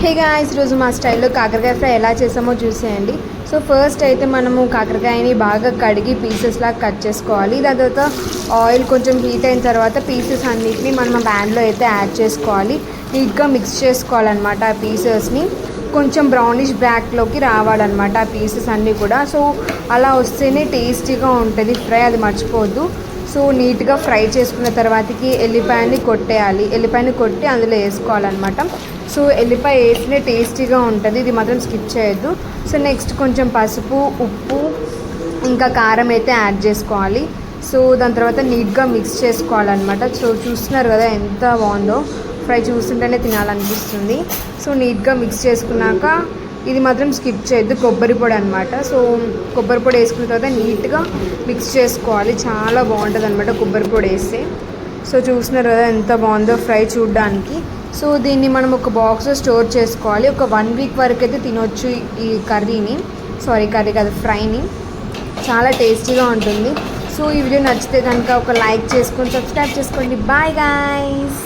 Hey guys, ఈరోజు మా స్టైల్లో కాకరకాయ ఫ్రై ఎలా చేసామో చూసేయండి. సో ఫస్ట్ అయితే మనము కాకరకాయని బాగా కడిగి పీసెస్ లాగా కట్ చేసుకోవాలి. దాని తర్వాత ఆయిల్ కొంచెం హీట్ అయిన తర్వాత పీసెస్ అన్నిటిని మనం ప్యాన్లో అయితే యాడ్ చేసుకోవాలి. నీట్గా మిక్స్ చేసుకోవాలన్నమాట. ఆ పీసెస్ని కొంచెం బ్రౌనిష్ బ్లాక్లోకి రావాలన్నమాట ఆ పీసెస్ అన్నీ కూడా. సో అలా వస్తేనే టేస్టీగా ఉంటుంది ఫ్రై, అది మర్చిపోవద్దు. సో నీట్గా ఫ్రై చేసుకున్న తర్వాతకి ఎల్లిపాయని కొట్టి అందులో వేసుకోవాలన్నమాట. సో ఎల్లిపాయ వేసినే టేస్టీగా ఉంటుంది, ఇది మాత్రం స్కిప్ చేయొద్దు. సో నెక్స్ట్ కొంచెం పసుపు, ఉప్పు, ఇంకా కారం అయితే యాడ్ చేసుకోవాలి. సో దాని తర్వాత నీట్గా మిక్స్ చేసుకోవాలన్నమాట. సో చూస్తున్నారు కదా ఎంత బాగుందో ఫ్రై, చూస్తుంటేనే తినాలనిపిస్తుంది. సో నీట్గా మిక్స్ చేసుకున్నాక ఇది మాత్రం స్కిప్ చేయొద్దు, కొబ్బరి పొడి అనమాట. సో కొబ్బరి పొడి వేసుకున్న తర్వాత నీట్గా మిక్స్ చేసుకోవాలి, చాలా బాగుంటుంది అనమాట కొబ్బరి పొడి వేస్తే. సో చూస్తున్నారు కదా ఎంత బాగుందో ఫ్రై చూడడానికి. సో దీన్ని మనం ఒక బాక్స్లో స్టోర్ చేసుకోవాలి. ఒక 1 వీక్ వరకు అయితే తినొచ్చు ఈ కర్రీ కాదు, ఫ్రైని. చాలా టేస్టీగా ఉంటుంది. సో ఈ వీడియో నచ్చితే కనుక ఒక లైక్ చేసుకొని సబ్స్క్రైబ్ చేసుకోండి. Bye guys.